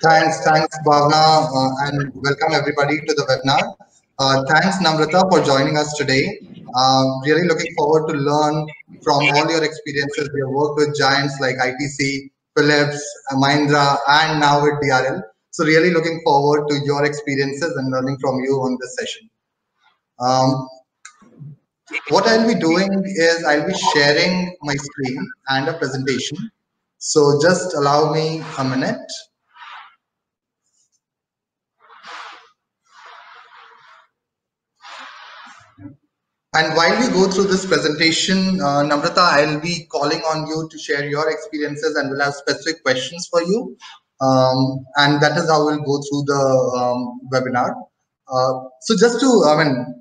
Thanks, Bhavna, and welcome everybody to the webinar. Thanks, Namrata, for joining us today. Really looking forward to learn from all your experiences. We have worked with giants like ITC, Philips, Mahindra, and now with DRL. So really looking forward to your experiences and learning from you on this session. What I'll be doing is I'll be sharing my screen and a presentation. So just allow me a minute. And while we go through this presentation, Namrata, I'll be calling on you to share your experiences and we'll have specific questions for you. And that is how we'll go through the webinar. So just to,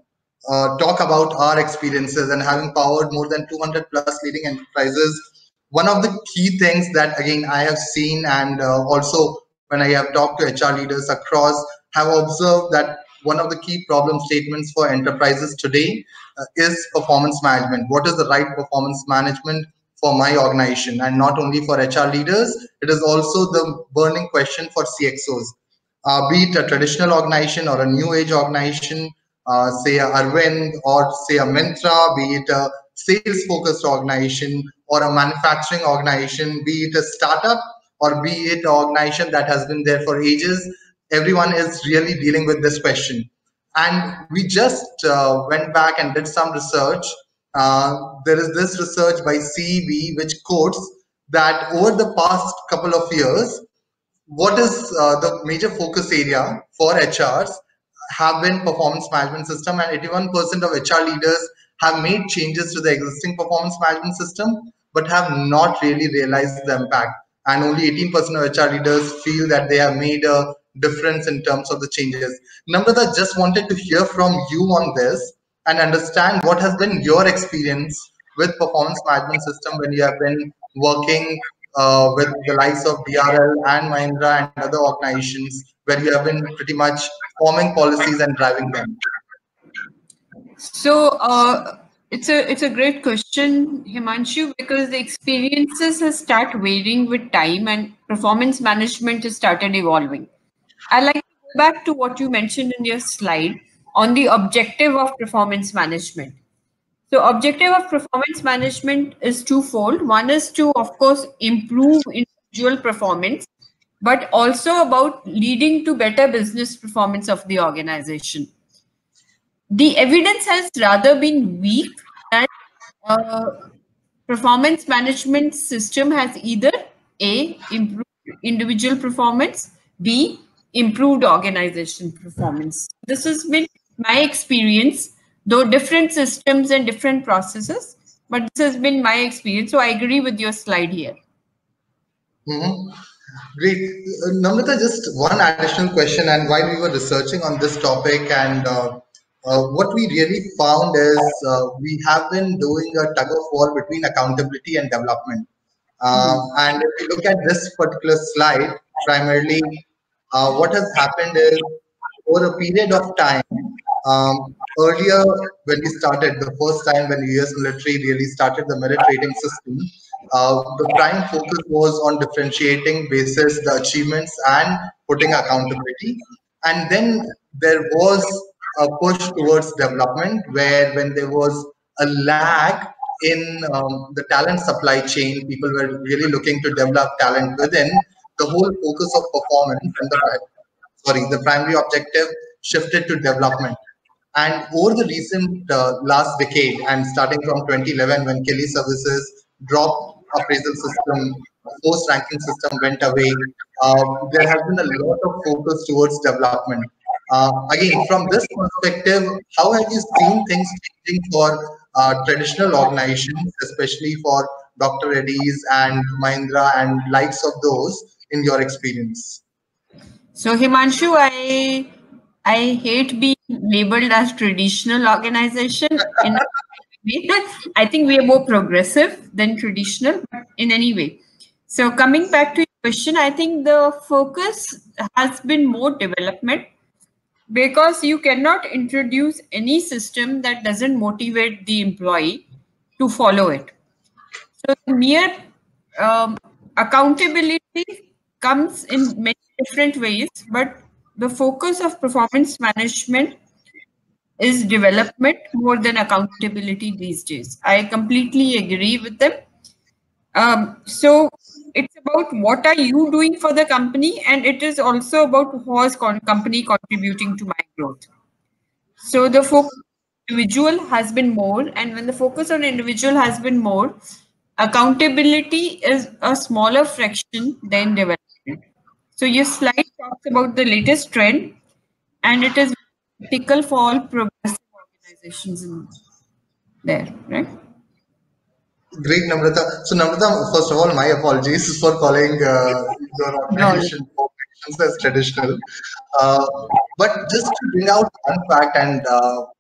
talk about our experiences and having powered more than 200 plus leading enterprises, one of the key things that, again, I have seen and also when I have talked to HR leaders across, have observed that one of the key problem statements for enterprises today is performance management. What is the right performance management for my organization? And not only for HR leaders, it is also the burning question for CXOs. Be it a traditional organization or a new age organization, say a Arvind or say a Mintra, be it a sales focused organization or a manufacturing organization, be it a startup or be it an organization that has been there for ages, everyone is really dealing with this question. And we just went back and did some research. There is this research by CEB which quotes that over the past couple of years, what is the major focus area for HRs have been performance management system, and 81% of HR leaders have made changes to the existing performance management system but have not really realized the impact, and only 18% of HR leaders feel that they have made a difference in terms of the changes. Namrata, just wanted to hear from you on this and understand what has been your experience with performance management system when you have been working with the likes of DRL and Mahindra and other organizations where you have been pretty much forming policies and driving them? So it's a great question, Himanshu, because the experiences have start varying with time and performance management has started evolving. I'd like to go back to what you mentioned in your slide on the objective of performance management. So objective of performance management is twofold. One is to, of course, improve individual performance, but also about leading to better business performance of the organization. The evidence has rather been weak that performance management system has either A, improved individual performance, B, improved organization performance. This has been my experience, though different systems and different processes, but this has been my experience. So I agree with your slide here. Great. Namrata, just one additional question. And while we were researching on this topic, and what we really found is we have been doing a tug of war between accountability and development. And if you look at this particular slide, primarily what has happened is over a period of time, earlier when we started, the first time when US military really started the merit rating system, the prime focus was on differentiating basis the achievements and putting accountability. And then there was a push towards development where when there was a lag in the talent supply chain, people were really looking to develop talent within, the whole focus of performance and the primary objective shifted to development. And over the recent last decade, and starting from 2011, when Kelly Services dropped appraisal system, post-ranking system went away, there has been a lot of focus towards development. Again, from this perspective, how have you seen things changing for traditional organizations, especially for Dr. Reddy's and Mahindra and likes of those in your experience? So Himanshu, I hate being labeled as traditional organization. I think we are more progressive than traditional, but in any way. So coming back to your question, I think the focus has been more development, because you cannot introduce any system that doesn't motivate the employee to follow it. So mere accountability comes in many different ways, but the focus of performance management is development more than accountability these days. I completely agree with them. So it's about what are you doing for the company, and it is also about how is company contributing to my growth. So the focus on individual has been more, and when the focus on individual has been more, accountability is a smaller fraction than development. So your slide talks about the latest trend, and it is critical for all progressive organizations in there, right? Great, Namrata. So, Namrata, first of all, my apologies for calling your No. organization operations as traditional. Uh, but just to bring out one fact, and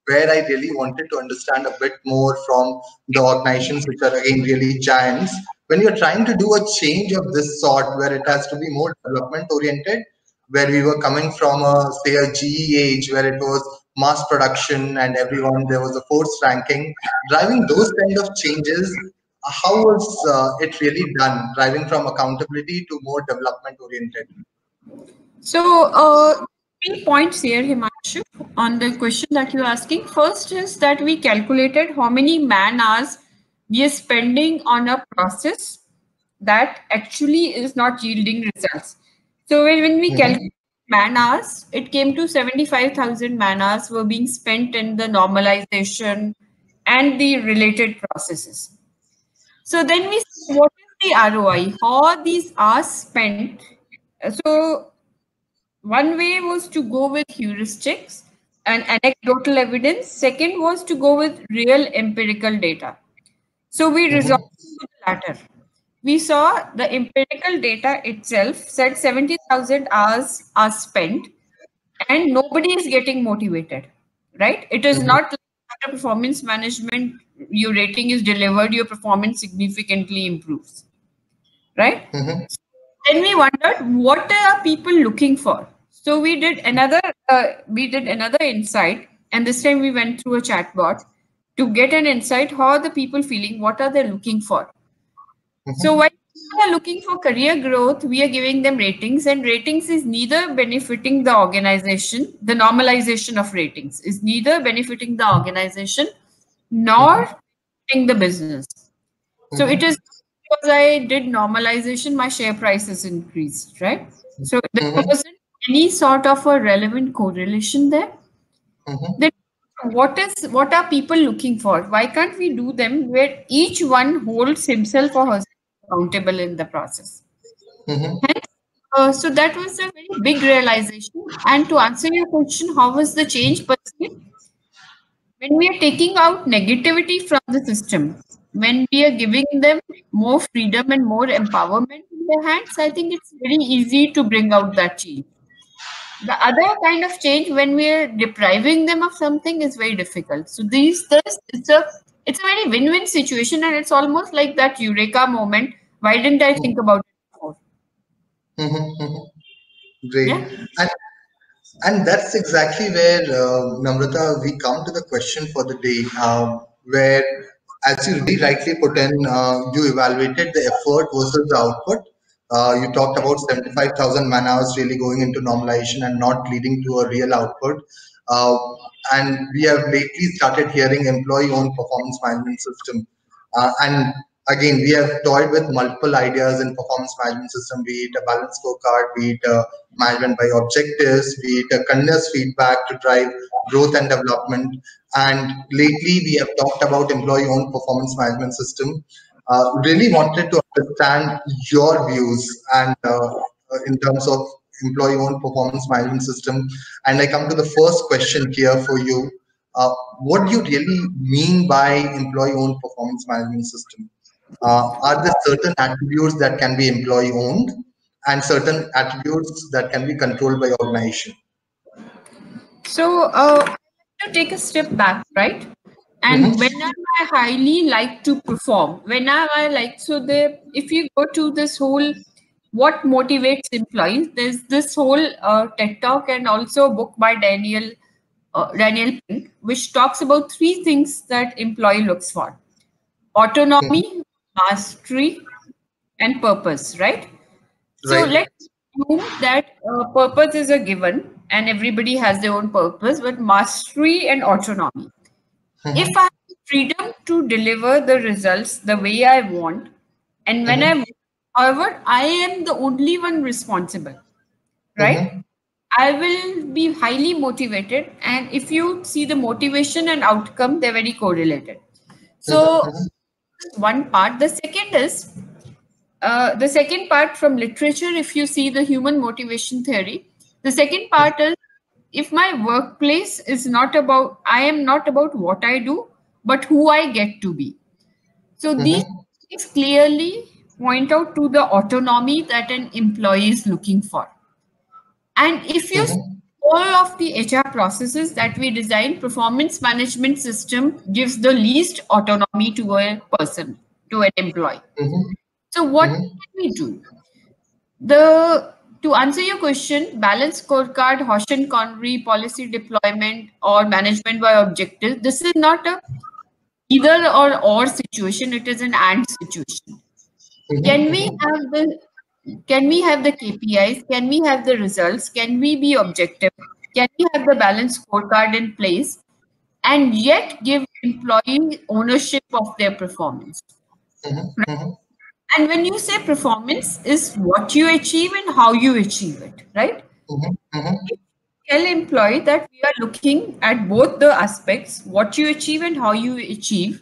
where I really wanted to understand a bit more from the organizations which are again really giants, when you're trying to do a change of this sort, where it has to be more development oriented, where we were coming from a say a GE age where it was mass production and everyone there was a force ranking, driving those kind of changes. How was it really done, driving from accountability to more development oriented? So, 3 points here, Himanshu, on the question that you're asking. First is that we calculated how many man hours we are spending on a process that actually is not yielding results. So, when we Mm-hmm, calculate man hours, it came to 75,000 man hours were being spent in the normalization and the related processes. So then we see what is the ROI? How are these hours spent? So one way was to go with heuristics and anecdotal evidence. Second was to go with real empirical data. So we resolved mm-hmm, to the latter. We saw the empirical data itself said 70,000 hours are spent and nobody is getting motivated, right? It is mm-hmm, not like after performance management, your rating is delivered, your performance significantly improves, right? mm-hmm, Then we wondered what are people looking for. So we did another insight, and this time we went through a chatbot to get an insight. How are the people feeling? What are they looking for? So mm-hmm, while people are looking for career growth, we are giving them ratings, and ratings is neither benefiting the organization. The normalization of ratings is neither benefiting the organization nor mm-hmm, benefiting the business. So it mm-hmm, is because I did normalization, my share prices increased, right? So there mm-hmm, wasn't any sort of a relevant correlation there. mm-hmm, Then what are people looking for? Why can't we do them where each one holds himself or herself accountable in the process? mm-hmm, Hence, so that was a very big realization. And to answer your question, how was the change perceived? When we are taking out negativity from the system, when we are giving them more freedom and more empowerment in their hands, I think it's very easy to bring out that change. The other kind of change, when we are depriving them of something, is very difficult. So it's a very win-win situation, and it's almost like that eureka moment. Why didn't I think about it before? mm-hmm, mm-hmm. Great. Yeah. And that's exactly where, Namrata, we come to the question for the day, where, as you really rightly put in, you evaluated the effort versus the output. You talked about 75,000 man hours really going into normalization and not leading to a real output. Uh, and we have lately started hearing employee-owned performance management system. And again, we have toyed with multiple ideas in performance management system, be it a balanced scorecard, be it management by objectives, be it a continuous feedback to drive growth and development. And lately, we have talked about employee-owned performance management system. Really wanted to understand your views and in terms of employee-owned performance management system. And I come to the first question here for you. What do you really mean by employee-owned performance management system? Are there certain attributes that can be employee-owned and certain attributes that can be controlled by organization? So I like to take a step back, right? And when Mm-hmm, am I highly like to perform? When am I like so the if you go to this whole what motivates employees, there's this whole TED talk and also a book by Daniel Pink, which talks about 3 things that employee looks for: mm-hmm, autonomy, mastery, and purpose, right? So right. let's assume that purpose is a given and everybody has their own purpose, but mastery and autonomy. If I have freedom to deliver the results the way I want, and when I want, however, I am the only one responsible, right? I will be highly motivated, and if you see the motivation and outcome, they're very correlated. So, one part. The second part from literature, if you see the human motivation theory, the second part is if my workplace is not about, I am not about what I do, but who I get to be. So these things clearly point out to the autonomy that an employee is looking for. And if you see all of the HR processes that we design, performance management system gives the least autonomy to a person, to an employee. So what can we do? The To answer your question, balanced scorecard, Hosh and Connery, policy deployment, or management by objective. This is not a either or situation. It is an and situation. Can we have the can we have the KPIs? Can we have the results? Can we be objective? Can we have the balanced scorecard in place and yet give employee ownership of their performance? And when you say performance is what you achieve and how you achieve it, right? Tell employee that we are looking at both the aspects, what you achieve and how you achieve,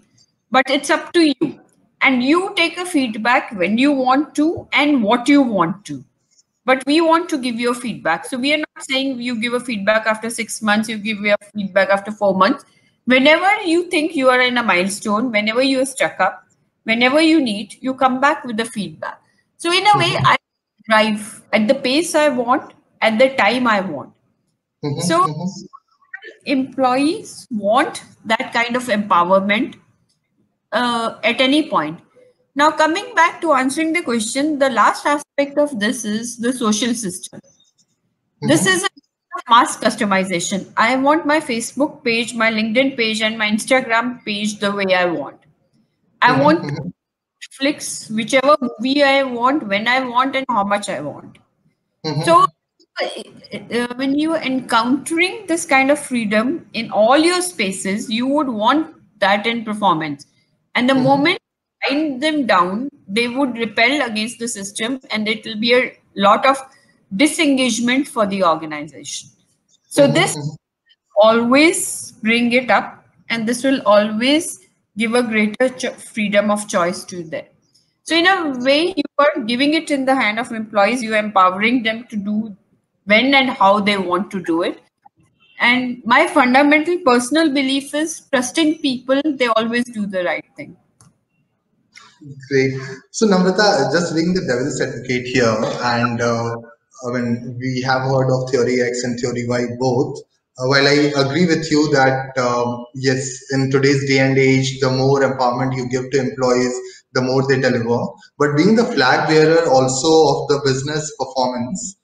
but it's up to you. And you take a feedback when you want to and what you want to. But we want to give you a feedback. So we are not saying you give a feedback after 6 months, you give your feedback after 4 months. Whenever you think you are in a milestone, whenever you are stuck up, whenever you need, you come back with the feedback. So in a way, I drive at the pace I want, at the time I want. So employees want that kind of empowerment at any point. Now, coming back to answering the question, the last aspect of this is the social system. This is a mass customization. I want my Facebook page, my LinkedIn page, and my Instagram page the way I want. I want Netflix, whichever movie I want, when I want, and how much I want. So, when you are encountering this kind of freedom in all your spaces, you would want that in performance. And the moment you bind them down, they would repel against the system, and it will be a lot of disengagement for the organization. So, this always bring it up, and this will always give a greater freedom of choice to them. So in a way, you are giving it in the hand of employees. You are empowering them to do when and how they want to do it. And my fundamental personal belief is trusting people, they always do the right thing. Great. So, Namrata, just being the devil's advocate here, and I mean, we have heard of theory X and theory Y both. While I agree with you that yes, in today's day and age, the more empowerment you give to employees, the more they deliver. But being the flag bearer also of the business performance,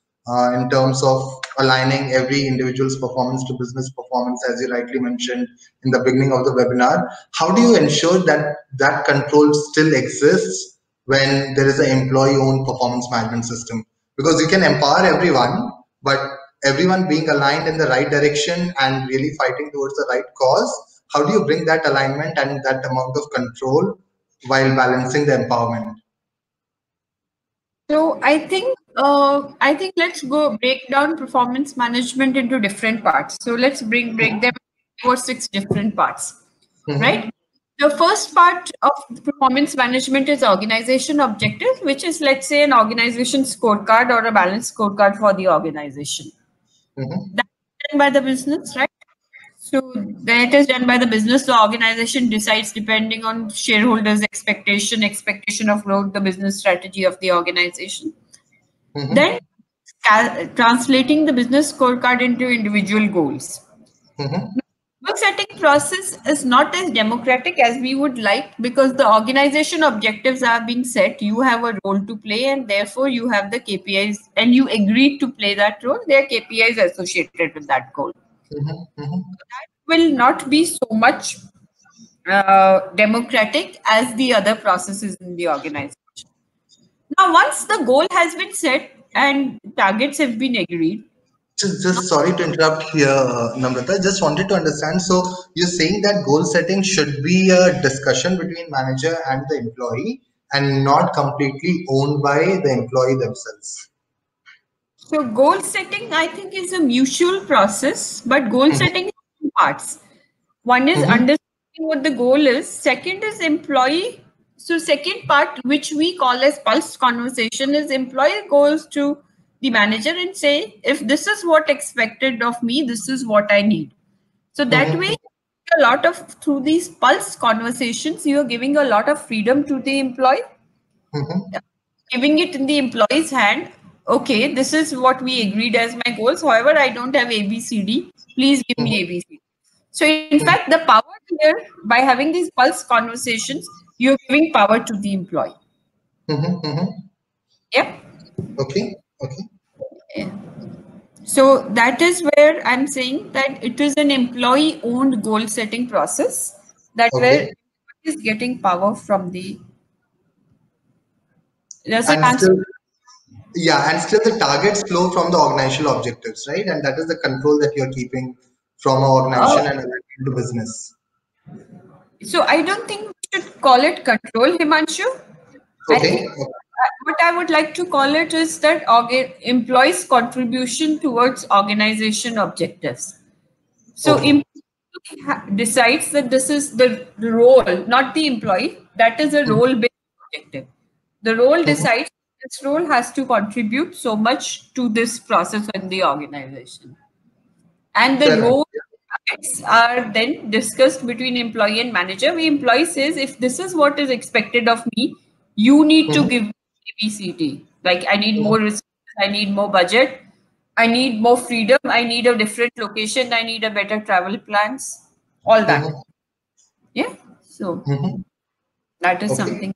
in terms of aligning every individual's performance to business performance, as you rightly mentioned in the beginning of the webinar. How do you ensure that that control still exists when there is an employee-owned performance management system? Because you can empower everyone, but everyone being aligned in the right direction and really fighting towards the right cause, how do you bring that alignment and that amount of control while balancing the empowerment? So I think let's go break down performance management into different parts. So let's break them for 6 different parts, right? The first part of the performance management is organization objectives, which is, let's say, an organization scorecard or a balanced scorecard for the organization. That's done by the business, right? So that is done by the business. The organization decides depending on shareholders' expectation of growth, the business strategy of the organization. Then translating the business scorecard into individual goals. Goal setting process is not as democratic as we would like because the organization objectives are being set. You have a role to play, and therefore you have the KPIs, and you agreed to play that role. There are KPIs associated with that goal. That will not be so much democratic as the other processes in the organization. Now, once the goal has been set, and targets have been agreed. Just sorry to interrupt here, Namrata. Just wanted to understand. So you're saying that goal setting should be a discussion between manager and the employee, and not completely owned by the employee themselves. So goal setting, I think, is a mutual process, but goal Mm-hmm, setting is two parts. One is mm-hmm, understanding what the goal is. Second is employee. So second part, which we call as pulse conversation, is employee goes to the manager and say, if this is what expected of me, this is what I need. So that way, mm-hmm, a lot of through these pulse conversations, you are giving a lot of freedom to the employee, mm-hmm, giving it in the employee's hand. Okay, this is what we agreed as my goals. However, I don't have ABCD. Please give me mm-hmm, ABCD. So, in fact, the power here by having these pulse conversations, you're giving power to the employee. mm-hmm, mm-hmm. Yep. Okay, okay. Yeah. So that is where I'm saying that it is an employee-owned goal-setting process. That where Okay. is getting power from the. Does it And answer? still, yeah, and still the targets flow from the organizational objectives, right? And that is the control that you're keeping from an organization and the business. So I don't think we should call it control, Himanshu. I think Okay. what I would like to call it is that employees' contribution towards organization objectives. So Okay. employee decides that this is the role, not the employee. That is a Mhm, role-based objective. The role mhm. decides this role has to contribute so much to this process in the organization. And the Fair enough. role targets are then discussed between employee and manager. The employee says, if this is what is expected of me, you need to Mhm, give me ABCD. Like I need mhm, more resources, I need more budget, I need more freedom, I need a different location, I need a better travel plans, all that. mhm, Yeah. So mhm. that is Okay. something.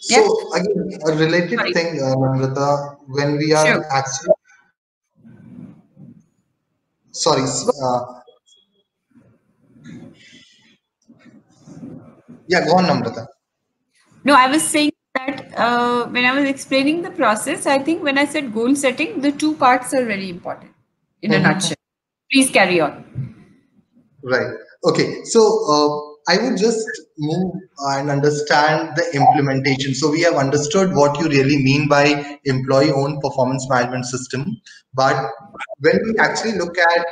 Yeah. So again, a related Sorry. thing, Namrata, when we Sure. are actually, sorry, Go. yeah, go on, Namrata. No, I was saying that when I was explaining the process, I think when I said goal setting, the two parts are very important in a Mhm. nutshell. Please carry on. Right. Okay. So I would just move and understand the implementation. So we have understood what you really mean by employee-owned performance management system, but when we actually look at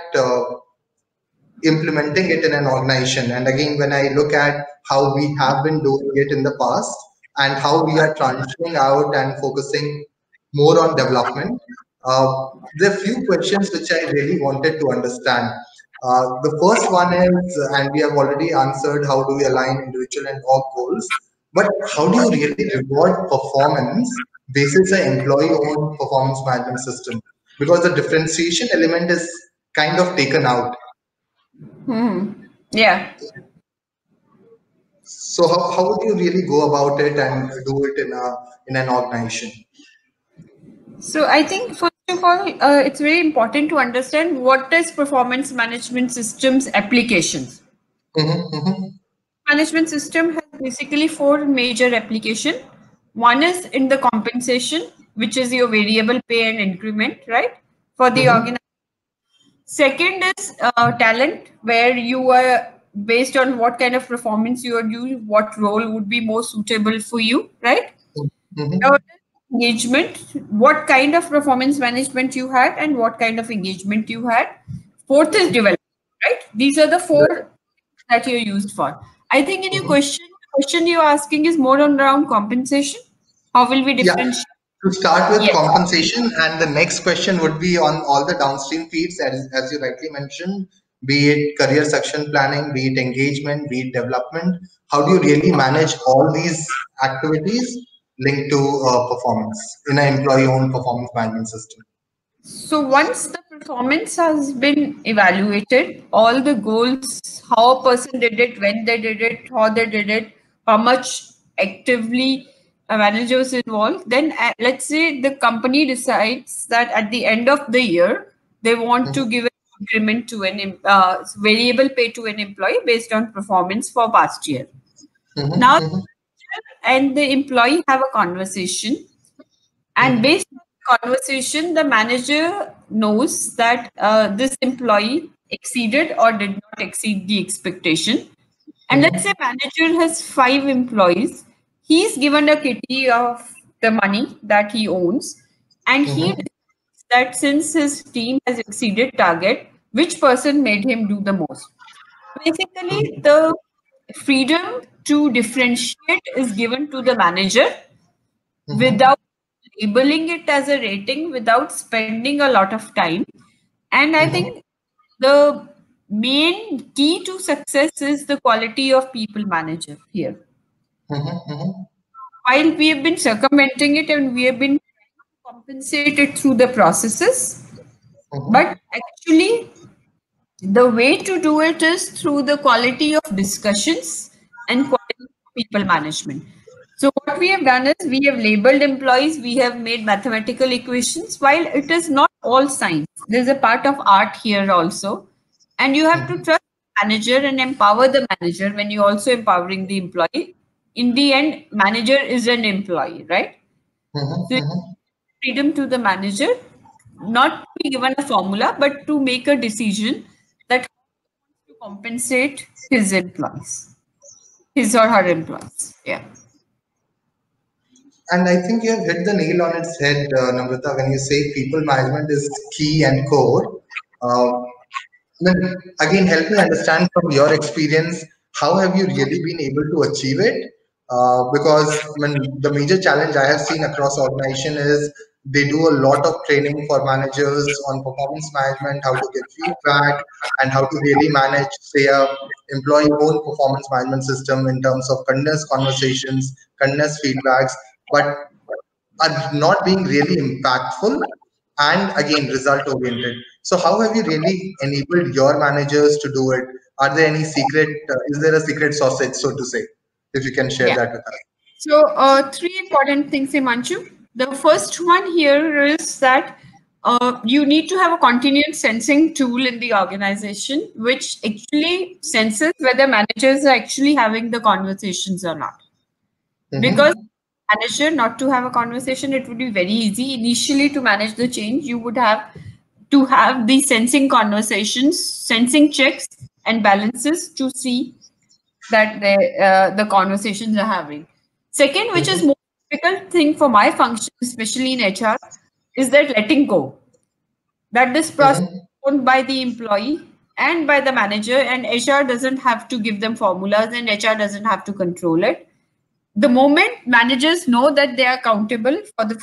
implementing it in an organization. And again, when I look at how we have been doing it in the past and how we are transitioning out and focusing more on development, there are few questions which I really wanted to understand. The first one is, and we have already answered, how do we align individual and org goals? But how do you really reward performance basis an employee-owned performance management system? Because the differentiation element is kind of taken out. Hmm. Yeah. So how would you really go about it and do it in an organization? So I think first of all, it's very important to understand what is performance management systems applications. Mm-hmm, mm-hmm, Management system has basically four major application. One is in the compensation, which is your variable pay and increment, right? For the mm-hmm, organization. Second is talent, where you are based on what kind of performance you are doing, what role would be more suitable for you, right? mm-hmm, Third is engagement, what kind of performance management you had and what kind of engagement you had. Fourth is development, right? These are the right, four that you're used for. I think in your mm-hmm. question you're asking is more on around compensation. How will we Yeah. differentiate? To start with Yes. compensation, and the next question would be on all the downstream feeds, as you rightly mentioned, be it career succession planning, be it engagement, be it development. How do you really manage all these activities linked to performance in an employee-owned performance management system? So once the performance has been evaluated, all the goals, how a person did it, when they did it, how they did it, how much actively a manager was involved, then let's say the company decides that at the end of the year, they want to Mm-hmm, give an increment to an variable pay to an employee based on performance for past year. mm-hmm, Now mm-hmm. and the employee have a conversation, and Mhm. based on the conversation, the manager knows that this employee exceeded or did not exceed the expectation. And let's say Mhm. manager has 5 employees. He's given a kitty of the money that he owns, and he Mhm. decides that since his team has exceeded target, which person made him do the most. Basically, Mhm. the freedom to differentiate is given to the manager Mhm. without labeling it as a rating, without spending a lot of time. And I Mhm. think the main key to success is the quality of people manager here. Mhm. Mhm. While we have been circumventing it and we have been compensated through the processes, but Mhm. actually the way to do it is through the quality of discussions and quality of people management. So what we have done is we have labeled employees, we have made mathematical equations. While it is not all science, there's a part of art here also, and you have to Mhm. trust the manager and empower the manager when you're also empowering the employee. In the end, manager is an employee, right? Mhm. So Mhm. freedom to the manager, not to be given a formula, but to make a decision that to compensate his employees, his or her employees. Yeah. And I think you have hit the nail on its head, Namrata, when you say people management is key and core. Uh, Then again, help me understand from your experience, how have you really been able to achieve it? Because the major challenge I have seen across organization is they do a lot of training for managers on performance management, how to give feedback, and how to really manage, say, a employee own performance management system in terms of continuous conversations, continuous feedbacks. But are not being really impactful and again result oriented. So how have you really enabled your managers to do it? Are there any secret, is there a secret sausage, so to say, if you can share Yeah. that with us? So, three important things, Himanshu. The first one here is that you need to have a continuous sensing tool in the organization, which actually senses whether managers are actually having the conversations or not. Because Mm-hmm. manager not to have a conversation, it would be very easy. Initially, to manage the change, you would have to have the sensing conversations, sensing checks and balances to see that the conversations are having. Second, which is Mm-hmm. more difficult thing for my function, especially in HR, is that letting go. That this process Mm-hmm. is owned by the employee and by the manager, and HR doesn't have to give them formulas and HR doesn't have to control it. The moment managers know that they are accountable for the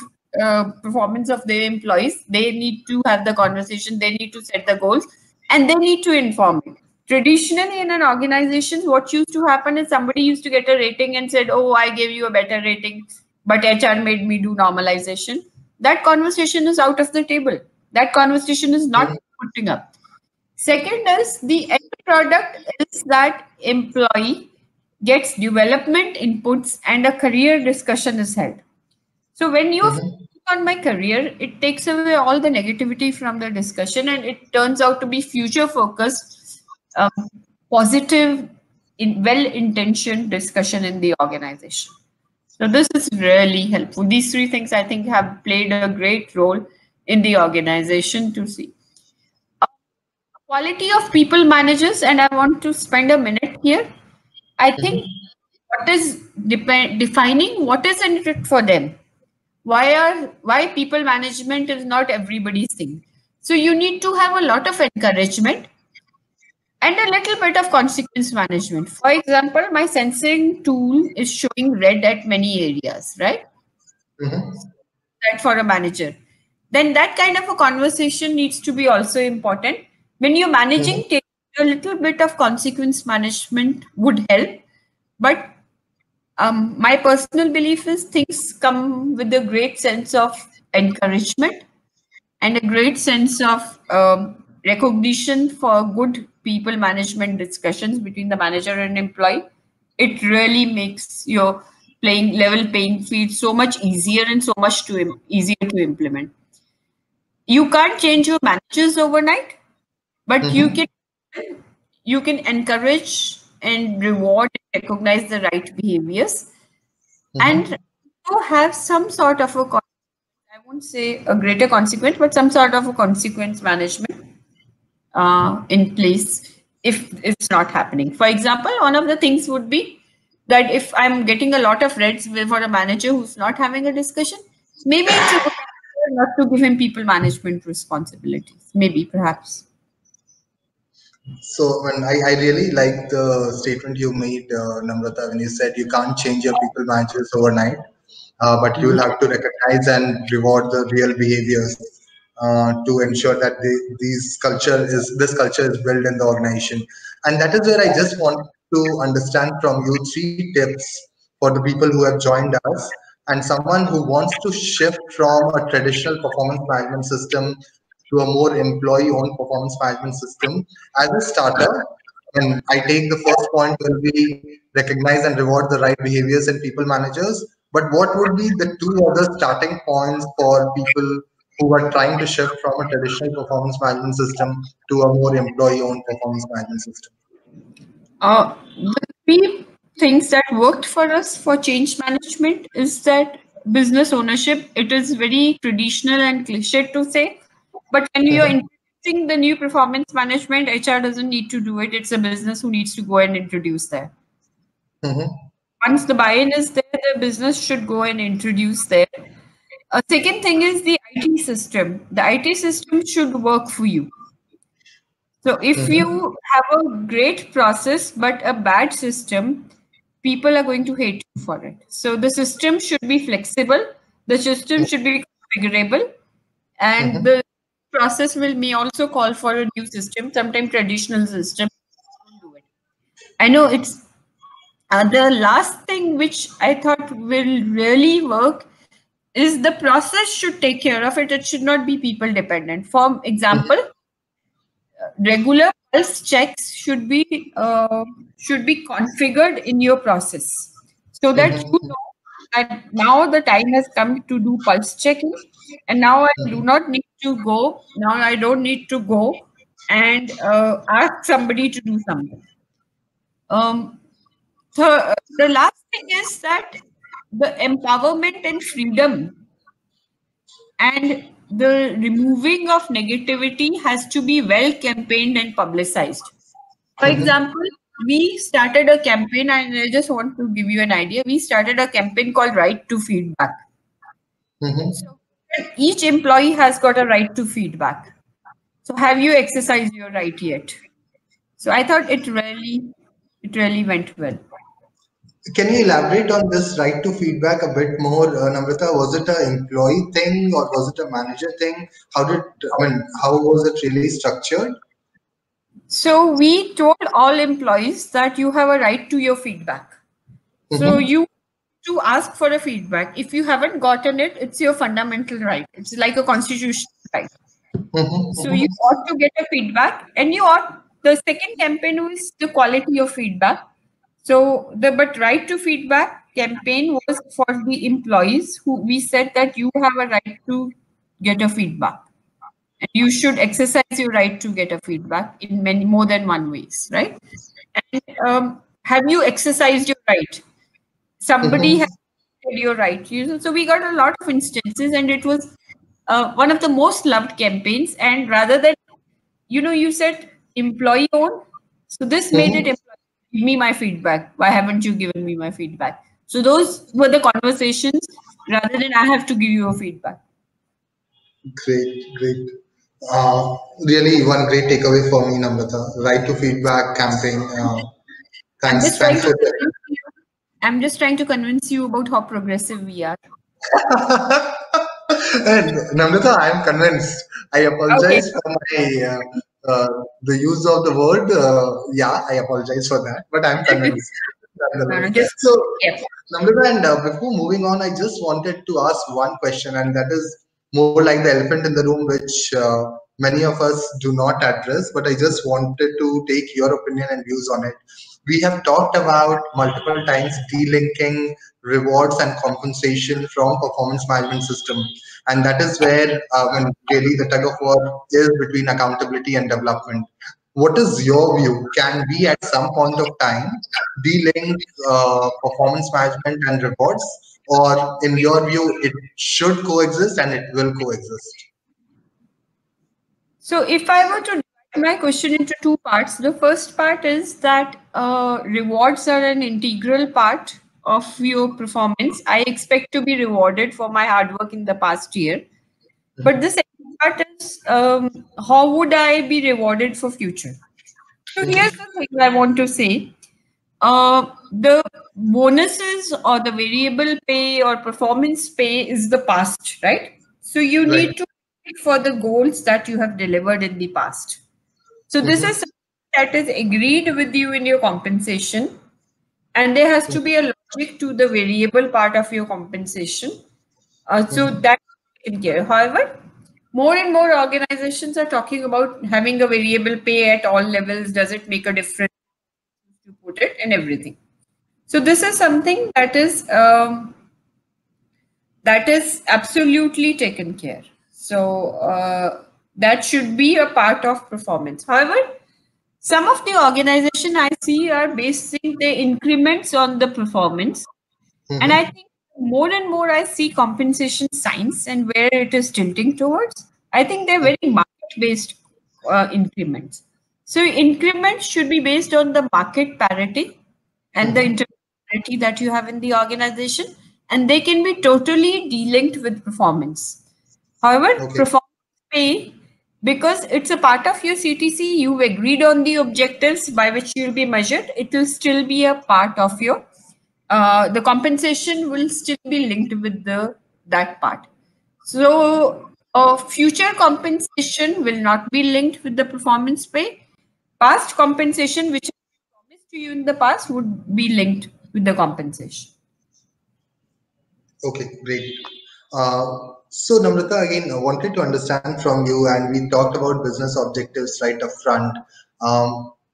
performance of their employees, they need to have the conversation, they need to set the goals, and they need to inform it. Traditionally, in an organization, what used to happen is somebody used to get a rating and said, "Oh, I gave you a better rating, but HR made me do normalization." That conversation is out of the table. That conversation is not putting up. Second is the end product is that employee gets development inputs and a career discussion is held. So when you focus Mm-hmm. on my career, it takes away all the negativity from the discussion and it turns out to be future focused, um, positive, well-intentioned discussion in the organization. So this is really helpful. These three things I think have played a great role in the organization to see. Quality of people managers, and I want to spend a minute here. I think Mm-hmm. what is defining what is in it for them. Why people management is not everybody's thing. So you need to have a lot of encouragement and a little bit of consequence management. For example, my sensing tool is showing red at many areas, right? Mm-hmm. That for a manager. Then that kind of a conversation needs to be also important. When you're managing, Mm-hmm. take a little bit of consequence management would help. But my personal belief is things come with a great sense of encouragement and a great sense of recognition for good people management discussions between the manager and employee. It really makes your playing level playing field so much easier and so much easier to implement. You can't change your managers overnight, but Mm-hmm. you can encourage and reward and recognize the right behaviors. and to have some sort of a I won't say a greater consequence, but some sort of a consequence management in place if it's not happening. For example, one of the things would be that if I'm getting a lot of reds for a manager who's not having a discussion, maybe it's a good idea not to give him people management responsibilities. Maybe, perhaps. So, when I really like the statement you made, Namrata, when you said you can't change your people managers overnight, but you will have to recognize and reward the real behaviors to ensure that this culture is built in the organization. And that is where I just want to understand from you three tips for the people who have joined us and someone who wants to shift from a traditional performance management system to a more employee-owned performance management system. As a starter, and I take the first point will be recognize and reward the right behaviors in people managers. But what would be the two other starting points for people who are trying to shift from a traditional performance management system to a more employee-owned performance management system? The three things that worked for us for change management is that business ownership, it is very traditional and cliche to say, but when you're introducing the new performance management, HR doesn't need to do it. It's a business who needs to go and introduce that. Mm-hmm. Once the buy-in is there, the business should go and introduce there. A second thing is the IT system. The IT system should work for you. So if Mm-hmm. you have a great process but a bad system, people are going to hate you for it. So the system should be flexible, the system should be configurable, and Mm-hmm. the process will may also call for a new system, sometimes traditional system. Don't do it. I know it's the last thing which I thought will really work is the process should take care of it. It should not be people dependent. For example, regular pulse checks should be configured in your process so that you Mm-hmm. know that now the time has come to do pulse checking, and now I do not need to go. Now I don't need to go and ask somebody to do something. Um, the last thing is that the empowerment and freedom and the removing of negativity has to be well campaigned and publicized. For example, we started a campaign, and I just want to give you an idea. We started a campaign called Right to Feedback. Mm-hmm. So each employee has got a right to feedback. So have you exercised your right yet? So I thought it really went well. Can you elaborate on this right to feedback a bit more, Namrata? Was it an employee thing or was it a manager thing? How was it really structured? So we told all employees that you have a right to your feedback. So Mm-hmm. you to ask for a feedback. If you haven't gotten it, it's your fundamental right. It's like a constitutional right. So you Mm-hmm. ought to get a feedback, and you ought. The second campaign was the quality of feedback. So the but right to feedback campaign was for the employees who we said that you have a right to get a feedback, and you should exercise your right to get a feedback in many more than one ways, right? And have you exercised your right? Somebody has Mm-hmm. said you're right. So we got a lot of instances, and it was one of the most loved campaigns. And rather than you said employee owned, so this made it Mm-hmm. employee. Give me my feedback. Why haven't you given me my feedback? So those were the conversations rather than I have to give you a feedback. Great, great. Really, one great takeaway for me, Namrata. Right to feedback campaign. I'm just trying Thanks to for convince you. I'm just trying to convince you about how progressive we are. And Namrata, I am convinced. I Okay. apologize for my the use of the word. Yeah, I apologize for that, but I'm convinced No, no, nonetheless. just So, yeah. Namrata, and before moving on, I just wanted to ask one question, and that is more like the elephant in the room, which many of us do not address. But I just wanted to take your opinion and views on it. We have talked about multiple times delinking rewards and compensation from performance management system, and that is where when really the tug of war is between accountability and development. What is your view? Can we at some point of time de-link performance management and rewards, or in your view, it should coexist and it will coexist? So, if I were to divide my question into two parts, the first part is that rewards are an integral part of your performance. I expect to be rewarded for my hard work in the past year. But the second part is how would I be rewarded for future? So, here's the thing I want to say. The bonuses or the variable pay or performance pay is the past, right? So you Right. need to wait for the goals that you have delivered in the past. So this is Mm-hmm. something that is agreed with you in your compensation, and there has to be a logic to the variable part of your compensation. So Mm-hmm. that in care. However, more and more organizations are talking about having a variable pay at all levels. Does it make a difference to put it and everything? So this is something that is absolutely taken care. So that should be a part of performance. However, some of the organization I see are basing their increments on the performance, and I Mm-hmm. think more and more I see compensation science and where it is tilting towards. I think they're very market based increments. So increments should be based on the market parity and the Mm-hmm. interparity that you have in the organization, and they can be totally delinked with performance. However, Okay. performance pay, because it's a part of your CTC, you've agreed on the objectives by which you'll be measured, it will still be a part of your the compensation will still be linked with the that part. So future compensation will not be linked with the performance pay. Past compensation, which I promised to you in the past, would be linked with the compensation. Okay, great. So, Namrata, again, I wanted to understand from you, and we talked about business objectives right up front.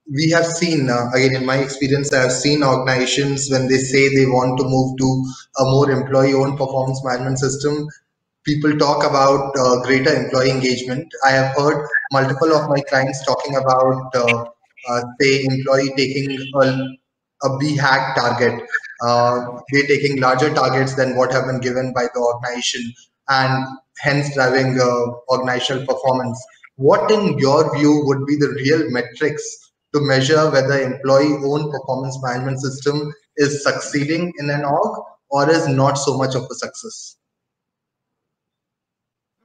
We have seen, again, in my experience, I have seen organizations when they say they want to move to a more employee-owned performance management system, people talk about greater employee engagement. I have heard multiple of my clients talking about, say, employee taking a BHAG target. They're taking larger targets than what have been given by the organization, and hence driving organizational performance. What, in your view, would be the real metrics to measure whether employee-owned performance management system is succeeding in an org or is not so much of a success?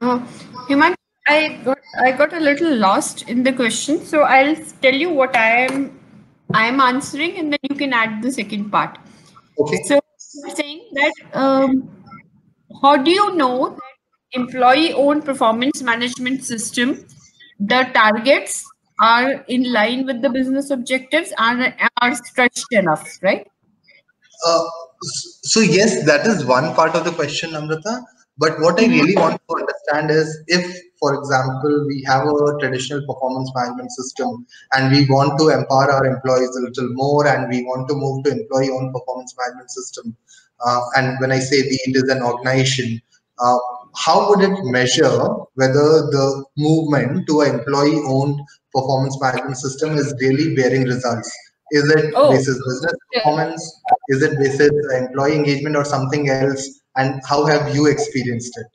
Uh, Himan, I got a little lost in the question, so I'll tell you what I am answering, and then you can add the second part. Okay. So I'm saying that how do you know that employee-owned performance management system, the targets are in line with the business objectives and are stretched enough, right? Uh, so yes, that is one part of the question, Amrita. But what I Mhm. really want to understand is if, for example, we have a traditional performance management system and we want to empower our employees a little more and we want to move to employee-owned performance management system. And when I say we, it is an organization. Uh, how would it measure whether the movement to an employee-owned performance management system is really bearing results? Is it Oh, basis business yeah. performance? Is it basis employee engagement or something else? And how have you experienced it?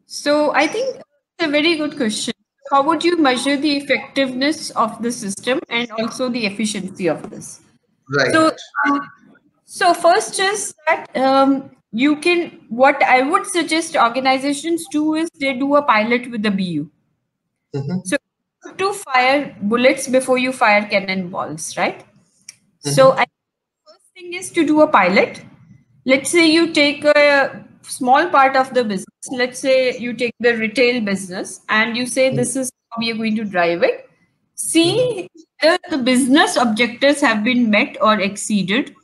So I think it's a very good question. How would you measure the effectiveness of the system and also the efficiency of this? So, Right. so first is that you can. What I would suggest organizations do is they do a pilot with the BU. Mm-hmm. So to fire bullets before you fire cannonballs, right? So Mm-hmm. I first thing is to do a pilot. Let's say you take a small part of the business. Let's say you take the retail business and you say this is how we are going to drive it. Mm-hmm. See whether the business objectives have been met or exceeded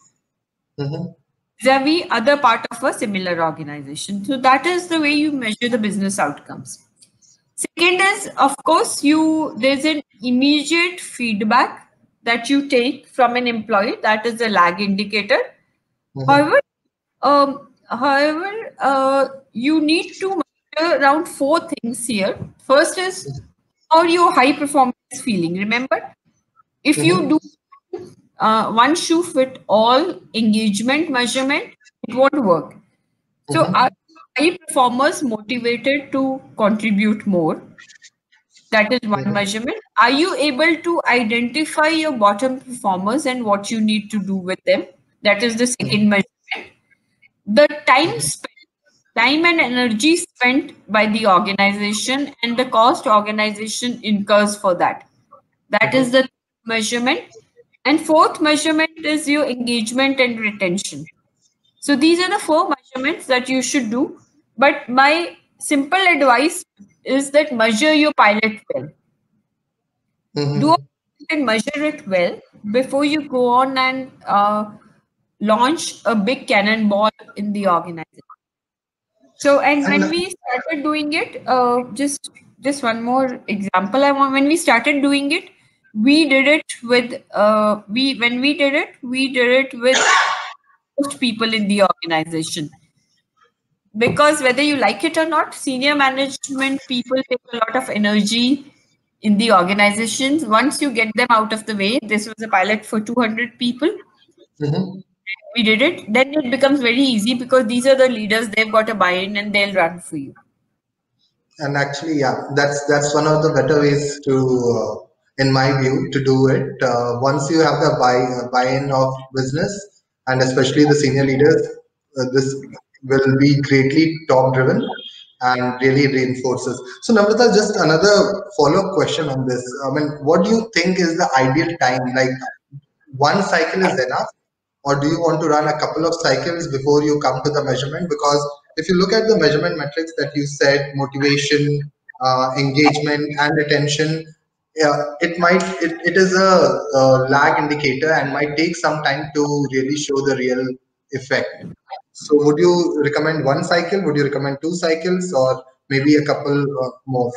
Mm-hmm. vis-a-vis other part of a similar organization. So that is the way you measure the business outcomes. Second is, of course, there's an immediate feedback that you take from an employee. That is a lag indicator. Mm-hmm. However, you need to measure around four things here. First is how your high performance feeling. Remember, if you Mm-hmm. do one shoe fit all engagement measurement, it won't work. So are Mm-hmm. high performers motivated to contribute more? That is one Mm-hmm. measurement. Are you able to identify your bottom performers and what you need to do with them? That is the second measurement. The time and energy spent by the organization and the cost organization incurs for that. That is Mm-hmm. the measurement. And fourth measurement is your engagement and retention. So these are the four measurements that you should do. But my simple advice is that measure your pilot well. Do Mm-hmm. and measure it well before you go on and launch a big cannonball in the organization. So, and And when we started doing it, just one more example I want. When we started doing it, we did it with we when we did it with most people in the organization, because whether you like it or not, senior management people take a lot of energy in the organizations. Once you get them out of the way, this was a pilot for 200 people. mhm. We did it. Then it becomes very easy because these are the leaders. They've got a buy-in and they'll run for you. And actually, yeah, that's one of the better ways to, in my view, to do it. Once you have the buy-in of business and especially the senior leaders, this will be greatly top-driven and really reinforces. So, Namrata, just another follow-up question on this. I mean, what do you think is the ideal time? Like, one cycle is enough, or do you want to run a couple of cycles before you come to the measurement? Because if you look at the measurement metrics that you said, motivation, engagement, and attention, it is a lag indicator and might take some time to really show the real effect. So, would you recommend one cycle? Would you recommend two cycles, or maybe a couple more?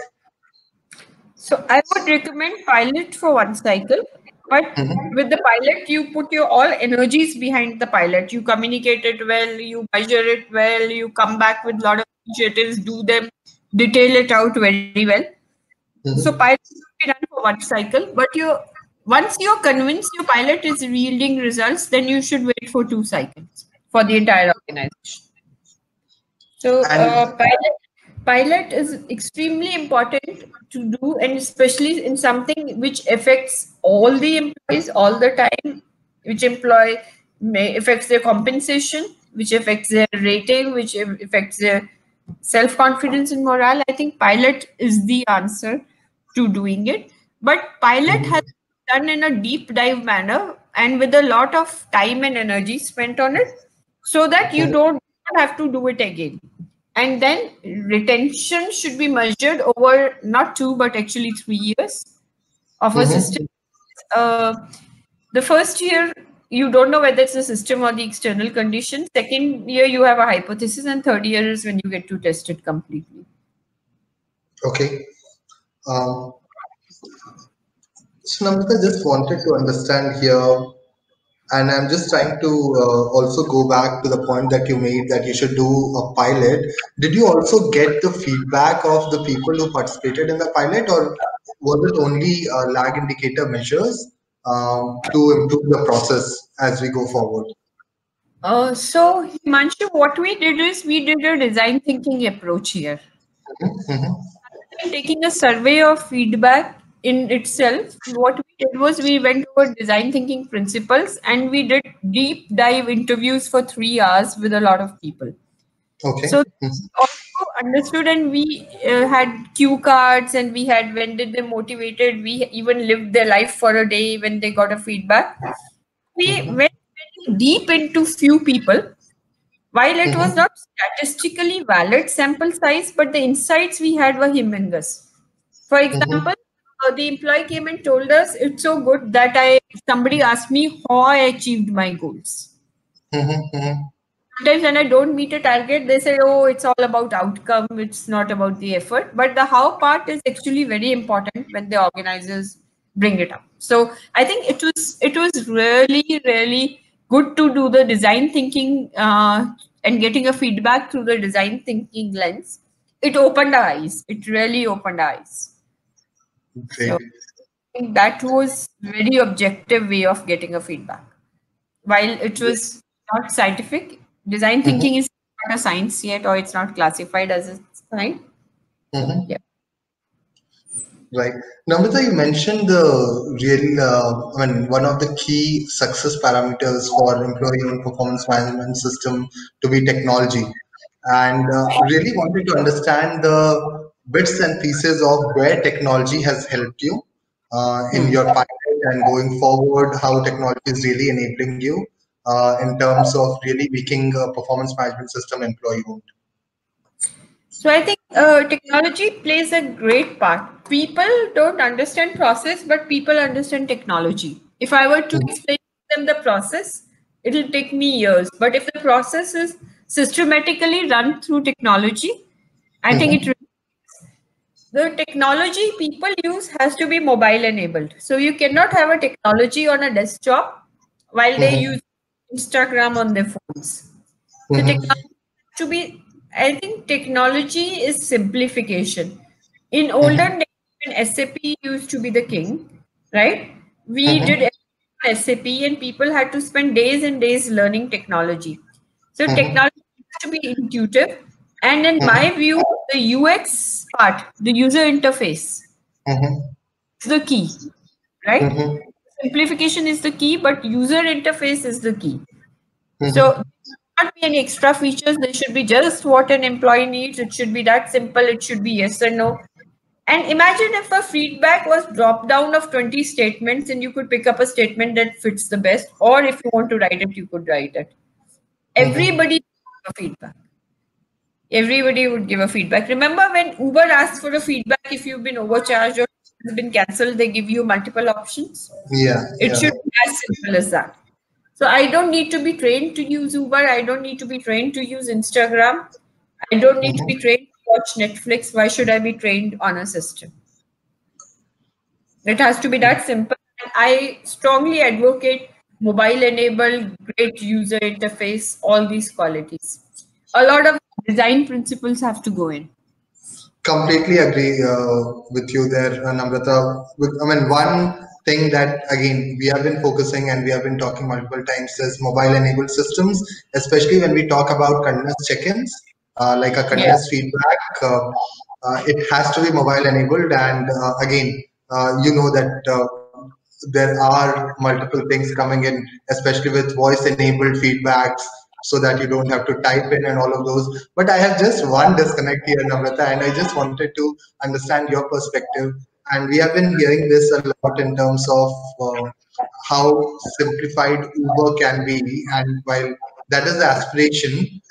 So I would recommend pilot for one cycle, but Mhm, with the pilot, you put your all energies behind the pilot. You communicate it well, you measure it well, you come back with a lot of initiatives, do them, detail it out very well. So pilot mhm, should be run for one cycle, but you once you're convinced your pilot is yielding results, then you should wait for two cycles for the entire organization. So and pilot is extremely important to do, and especially in something which affects all the employees all the time, which employ may affects their compensation, which affects their rating, which affects their self confidence and morale. I think pilot is the answer to doing it. But pilot has mhm, done in a deep dive manner and with a lot of time and energy spent on it, so that you mhm, don't have to do it again. And then retention should be measured over not 2 but actually 3 years of a system. mhm. Uh, the first year you don't know whether it's the system or the external condition. Second year you have a hypothesis, and third year is when you get to test it completely. Okay. Um, so Namrata, just wanted to understand here, and I'm just trying to also go back to the point that you made that you should do a pilot. Did you also get the feedback of the people who participated in the pilot, or was it only lag indicator measures to improve the process as we go forward? So Himanshu, what we did is we did a design thinking approach here. Mhm, And taking a survey of feedback in itself, what we did was we went over design thinking principles and we did deep dive interviews for 3 hours with a lot of people. okay. So also understood, and we had cue cards, and we had when did they motivated. We even lived their life for a day when they got a feedback. We Mhm, went very deep into few people. While it was mhm, not statistically valid sample size, but the insights we had were humongous. For example, mhm, the employee came and told us it's so good that I somebody asked me how I achieved my goals. mhm, mhm, Sometimes when I don't meet a target, they say, "Oh, it's all about outcome. It's not about the effort." But the how part is actually very important when the organizers bring it up. So I think it was really good to do the design thinking and getting a feedback through the design thinking lens. It opened our eyes. It really opened our eyes. So great. think that was very objective way of getting a feedback. While it was not scientific, design Mhm, thinking is not a science yet, or it's not classified as a science. So mhm. yeah. Right. Namrata, you mentioned the real, one of the key success parameters for employee-owned performance management system to be technology. And really wanted to understand the bits and pieces of where technology has helped you in your pilot and going forward, how technology is really enabling you in terms of really making a performance management system employee-owned. So I think technology plays a great part. People don't understand process, but people understand technology. If I were to explain them the process, it'll take me years. But if the process is systematically run through technology, I think Mhm, the technology people use has to be mobile enabled. So you cannot have a technology on a desktop while they mhm, use Instagram on their phones. So mhm, technology to be, I think technology is simplification. In olden mhm, days, when SAP used to be the king, right? We did mhm, everything on SAP and people had to spend days and days learning technology. So mhm, technology has to be intuitive. And in my mhm, view, the UX part, the user interface, mhm, is the key, right? mhm, Simplification is the key, but user interface is the key. So there mhm. should not be any extra features. There should be just what an employee needs. It should be that simple. It should be yes or no. And imagine if a feedback was drop down of 20 statements and you could pick up a statement that fits the best, or if you want to write it, you could write it. Mhm. Everybody would give a feedback. Everybody would give a feedback. Remember when Uber asks for a feedback if you've been overcharged or has been cancelled, they give you multiple options. Yeah, It yeah. should be as simple as that. So I don't need to be trained to use Uber. I don't need to be trained to use Instagram. I don't need to be Mhm. trained to watch Netflix. Why should I be trained on a system? It has to be that simple. And I strongly advocate mobile enabled, great user interface, all these qualities. A lot of design principles have to go in. Completely agree with you there, Namrata. One thing that again we have been focusing and we have been talking multiple times is mobile-enabled systems, especially when we talk about continuous check-ins, like a Yeah. continuous feedback. It has to be mobile-enabled, and again, you know that there are multiple things coming in, especially with voice-enabled feedbacks, so that you don't have to type in and all of those. But I have just one disconnect here, Namrata, and I just wanted to understand your perspective. And we have been hearing this a lot in terms of how simplified Uber can be. And while that is the aspiration,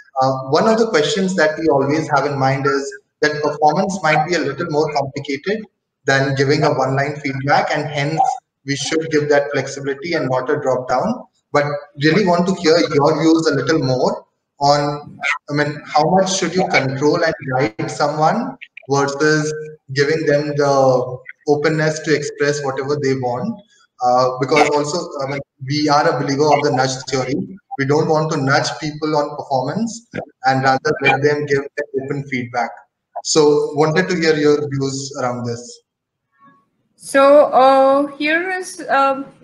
one of the questions that we always have in mind is that performance might be a little more complicated than giving a one-line feedback, and hence we should give that flexibility and not a drop down. But really want to hear your views a little more on, how much should you control and guide someone versus giving them the openness to express whatever they want. Because also, we are a believer of the nudge theory. We don't want to nudge people on performance and rather let them give open feedback. So, wanted to hear your views around this. So here is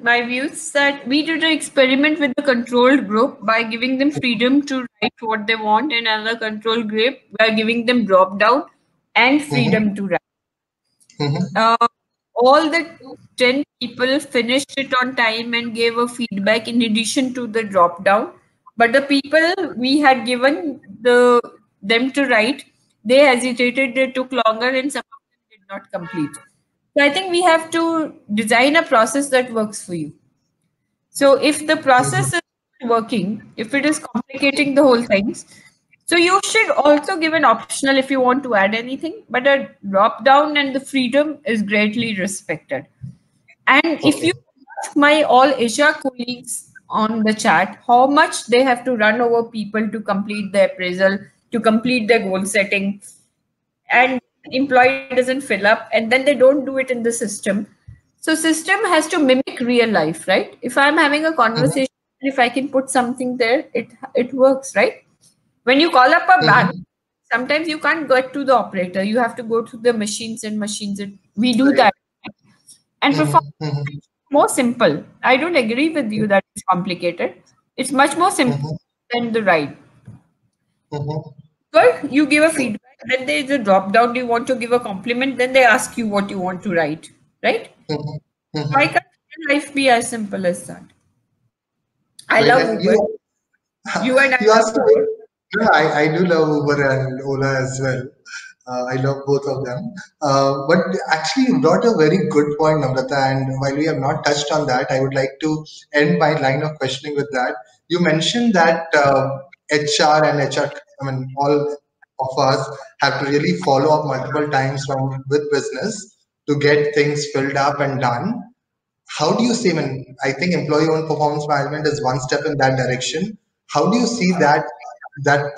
my views that we did an experiment with the controlled group by giving them freedom to write what they want, and another control group by giving them drop down and Mm-hmm, freedom to write. mm-hmm, Uh, all the 10 people finished it on time and gave a feedback in addition to the drop down. But the people we had given them to write, they hesitated, they took longer, and some of them did not complete. So I think we have to design a process that works for you. So if the mm-hmm, process is working, if it is complicating the whole things, so you should also give an optional if you want to add anything, but a drop down and the freedom is greatly respected. And if you okay. ask my all Asia colleagues on the chat how much they have to run over people to complete their appraisal, to complete their goal setting, and employee doesn't fill up, and then they don't do it in the system. So system has to mimic real life, right? If I'm having a Mm-hmm, conversation, if I can put something there, it works, right? When you call up a bank, mm-hmm, sometimes you can't get to the operator, you have to go to the machines and machines, and we do right. that. And performance Mhm. Mhm. more simple. I don't agree with you that it's complicated. It's much more simple Mhm. than the ride. Mhm. Well, you give a feedback, then there is a drop down. Do you want to give a compliment? Then they ask you what you want to write, right? Mhm. Why Mhm. can't life be as simple as that? I Great. love And Uber. You and I you love asked a Uber. very, no, I do love Uber and Ola as well. I love both of them. But actually, you brought a very good point, Namrata. And while we have not touched on that, I would like to end my line of questioning with that. You mentioned that HR and HR, I mean, all of us have to really follow up multiple times from with business to get things filled up and done. How do you see, I mean, I think employee owned performance management is one step in that direction. How do you see that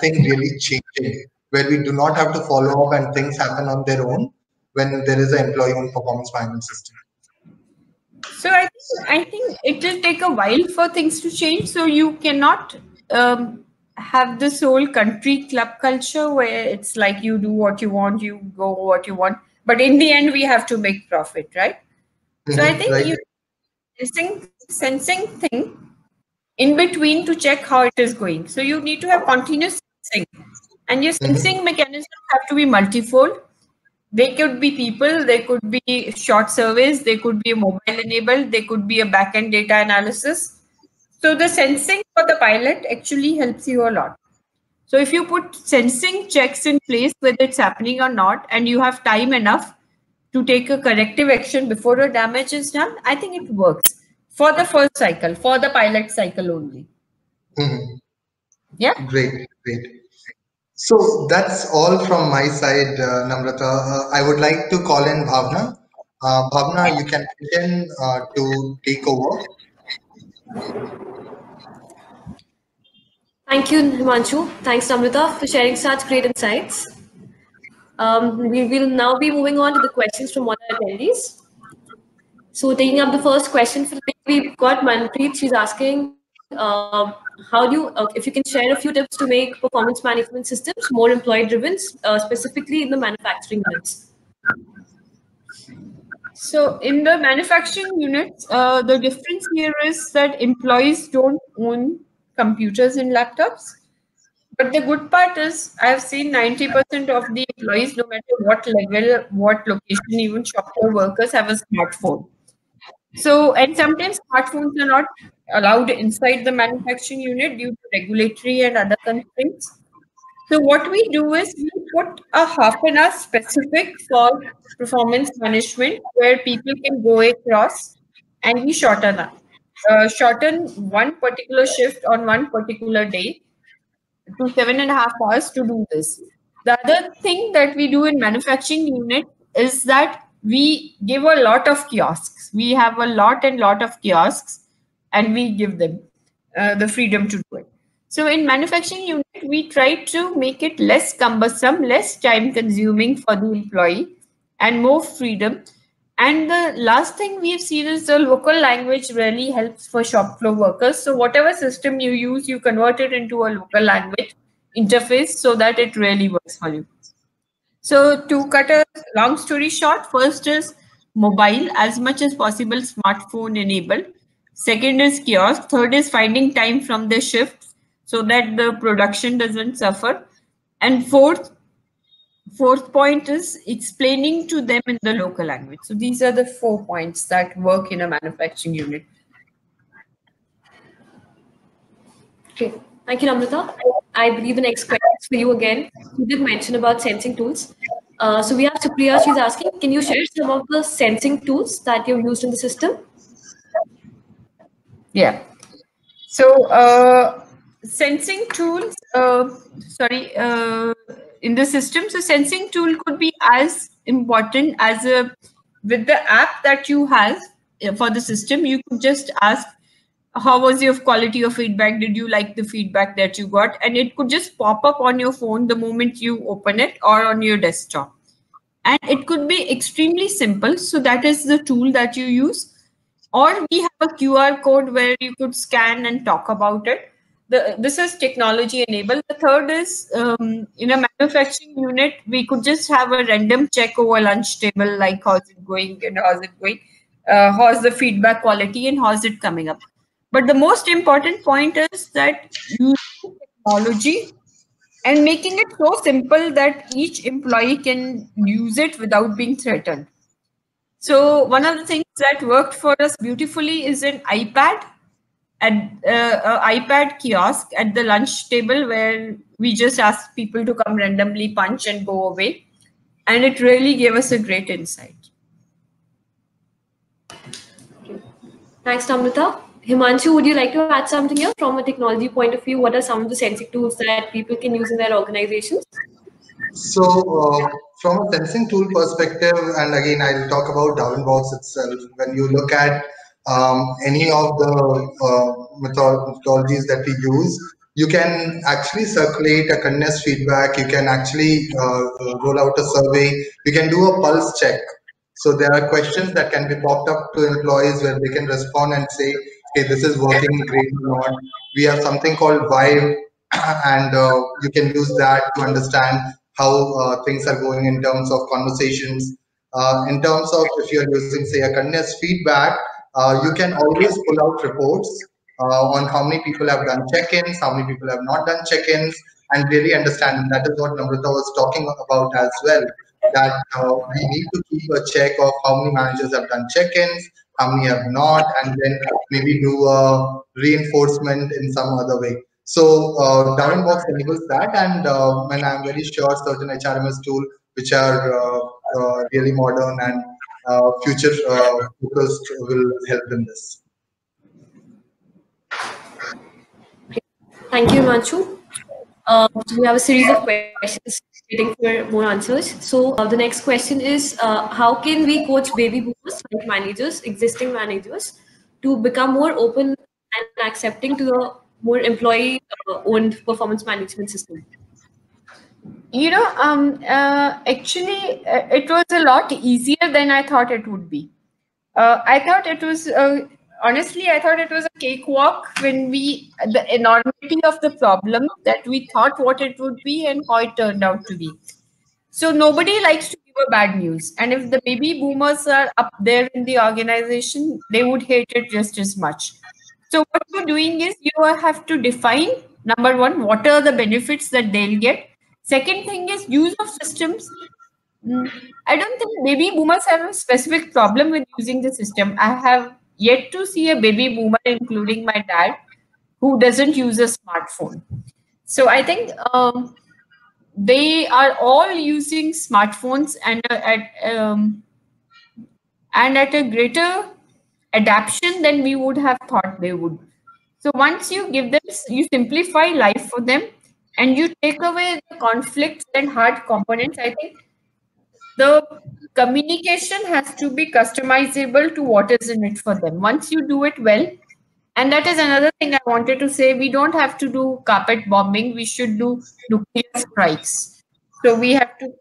thing really changing, where we do not have to follow up and things happen on their own when there is an employee owned performance management system? So I think it will take a while for things to change. So you cannot have this whole country club culture where it's like you do what you want, you go what you want, but in the end we have to make profit, right? So I think Right? you sensing thing in between to check how it is going. So you need to have continuous sensing, and your Hmm. sensing mechanisms have to be multifold. They could be people, they could be short surveys, they could be mobile enabled, they could be a back-end data analysis. So the sensing for the pilot actually helps you a lot. So if you put sensing checks in place, whether it's happening or not, and you have time enough to take a corrective action before the damage is done, I think it works for the first cycle, for the pilot cycle only. Hmm. Yeah. Great, great. So that's all from my side, Namrata. I would like to call in Bhavna. Bhavna, you can begin to take over. Thank you, Himanshu. Thanks, Namrata, for sharing such great insights. We will now be moving on to the questions from one of our attendees. So, taking up the first question for the day, we've got Manpreet. She's asking, how do you, if you can share a few tips to make performance management systems more employee driven, specifically in the manufacturing units? So in the manufacturing units, the difference here is that employees don't own computers and laptops. But the good part is, I've seen 90% of the employees, no matter what level, what location, even shop floor workers have a smartphone. So, and sometimes smartphones are not allowed inside the manufacturing unit due to regulatory and other constraints. So what we do is we put a half an hour specific for performance management where people can go across, and we shorten one particular shift on one particular day to 7.5 hours to do this. The other thing that we do in manufacturing unit is that we give a lot of kiosks. We have a lot of kiosks, and we give them the freedom to do it. So in manufacturing unit, we try to make it less cumbersome, less time consuming for the employee, and more freedom. And the last thing we've seen is the local language really helps for shop floor workers. So whatever system you use, you convert it into a local language interface so that it really works for you. So to cut a long story short, first is mobile as much as possible, smartphone enabled. Second is kiosk. Third is finding time from the shifts so that the production doesn't suffer. And fourth point is explaining to them in the local language. So these are the 4 points that work in a manufacturing unit. Okay. Thank you, Namrata. I believe the next question is for you again. You did mention about sensing tools. So we have Supriya. She's asking, can you share some of the sensing tools that you've used in the system? Yeah. So sensing tools, in the system. So sensing tool could be as important as a with the app that you have for the system. You could just ask, how was your quality of feedback? Did you like the feedback that you got? And it could just pop up on your phone the moment you open it or on your desktop. And it could be extremely simple. So that is the tool that you use. Or we have a QR code where you could scan and talk about it. This is technology enabled. The third is in a manufacturing unit, we could just have a random check over lunch table, like how's it going and how's it going. how's the feedback quality and how's it coming up. But the most important point is that using technology and making it so simple that each employee can use it without being threatened. So one of the things that worked for us beautifully is an iPad at iPad kiosk at the lunch table, where we just ask people to come randomly punch and go away, and it really gave us a great insight. Thanks, Namrata. Himanshu, would you like to add something here from a technology point of view? What are some of the sensing tools that people can use in their organizations? So, from a sensing tool perspective, and again, I'll talk about Darwinbox itself. When you look at any of the methodologies that we use, you can actually circulate a continuous feedback. You can actually roll out a survey. You can do a pulse check. So there are questions that can be popped up to employees where they can respond and say, "Hey, this is working great or not." We have something called Vibe, and you can use that to understand how things are going in terms of conversations. In terms of if you're using, say, a continuous feedback, you can always pull out reports on how many people have done check-ins, how many people have not done check-ins, and really understand. And that is what Namrata was talking about as well, that we need to keep a check of how many managers have done check-ins, how many have not, and then maybe do a reinforcement in some other way. So Darwinbox enables that, and I'm very sure certain HRMS tool which are really modern and future focused will help in this. Thank you, Himanshu. So we have a series of questions waiting for more answers. So the next question is, how can we coach baby boomers, like managers, existing managers, to become more open and accepting to the more employee-owned performance management system? Actually, it was a lot easier than I thought it would be. I thought it was, honestly, I thought it was a cakewalk when the enormity of the problem that we thought what it would be and how it turned out to be. So nobody likes to give a bad news. And if the baby boomers are up there in the organization, they would hate it just as much. So what you're doing is you have to define, number one, what are the benefits that they'll get. Second thing is use of systems. I don't think baby boomers have a specific problem with using the system. I have yet to see a baby boomer, including my dad, who doesn't use a smartphone. So I think they are all using smartphones and at a greater adaptation than we would have thought they would. So once you give them, you simplify life for them, and you take away the conflicts and hard components. I think the communication has to be customizable to what is in it for them. Once you do it well, and that is another thing I wanted to say, we don't have to do carpet bombing. We should do nuclear strikes. So we have to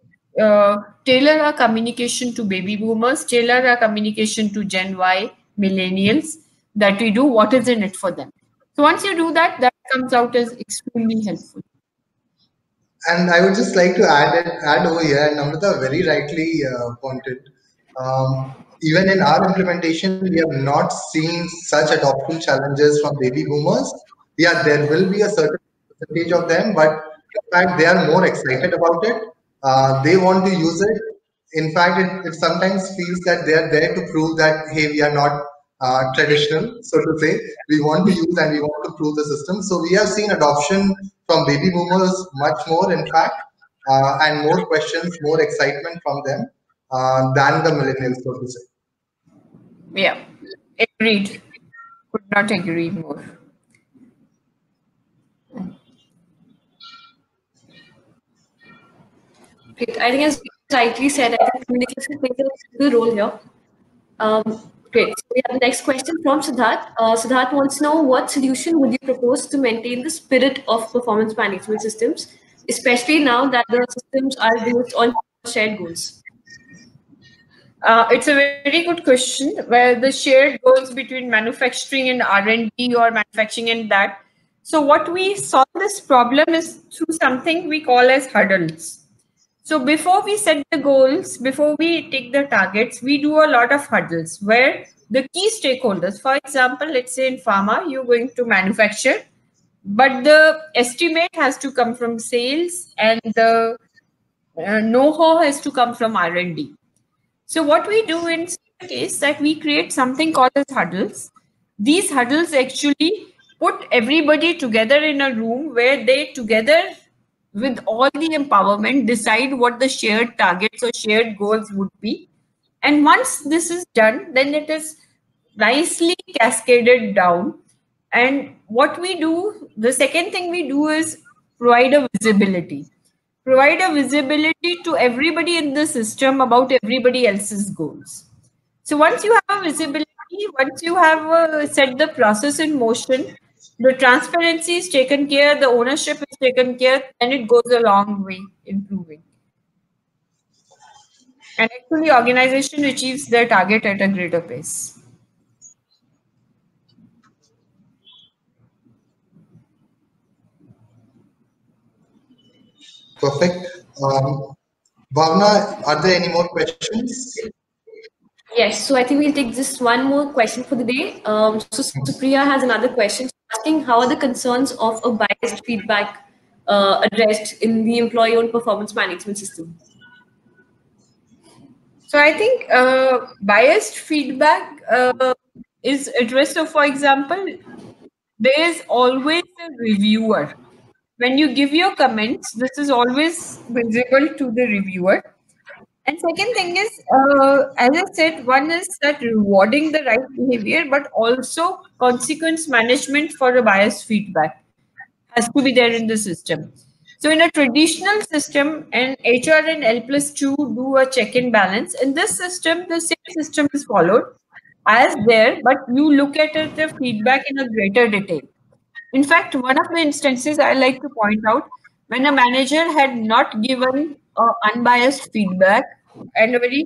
tailor our communication to baby boomers, tailor our communication to Gen Y, millennials, that we do what is in it for them. So once you do that, that comes out as extremely helpful. And I would just like to add over here, and Namrata very rightly pointed. Even in our implementation, we have not seen such adoption challenges from baby boomers. Yeah, there will be a certain percentage of them, but in fact, they are more excited about it. They want to use it. In fact, it sometimes feels that they are there to prove that, hey, we are not traditional, so to say. We want to use and we want to prove the system. So we have seen adoption from baby boomers much more, in fact, and more questions, more excitement from them than the millennials, so to say. Yeah, agreed. Could not agree more. Great. I think as rightly said, I think communication plays a critical role here. Great. So we have the next question from Siddharth. Siddharth wants to know, what solution would you propose to maintain the spirit of performance management systems, especially now that the systems are based on shared goals? It's a very good question, where the shared goals between manufacturing and R&D, or manufacturing and that. So what we solve this problem is through something we call as hurdles. So before we set the goals, before we take the targets, we do a lot of huddles where the key stakeholders, for example, let's say in pharma, you're going to manufacture, but the estimate has to come from sales and the know-how has to come from R&D. So what we do in such case that we create something called as huddles. These huddles actually put everybody together in a room where they together with all the empowerment decide what the shared targets or shared goals would be. And once this is done, then it is nicely cascaded down. And what we do, the second thing we do is provide a visibility. Provide a visibility to everybody in the system about everybody else's goals. So once you have a visibility, once you have set the process in motion, the transparency is taken care, the ownership is taken care, and it goes a long way improving. And actually, organization achieves their target at a greater pace. Perfect. Bhavna, are there any more questions? Yes, so I think we'll take just one more question for the day. So Supriya has another question asking how are the concerns of a biased feedback addressed in the employee-owned performance management system? So I think biased feedback is addressed. So, for example, there is always a reviewer. When you give your comments, this is always visible to the reviewer. And second thing is, as I said, one is that rewarding the right behavior, but also consequence management for a biased feedback has to be there in the system. So in a traditional system, and HR and L plus 2 do a check and balance. In this system, the same system is followed as there, but you look at it, the feedback in a greater detail. In fact, one of the instances I like to point out when a manager had not given unbiased feedback and a very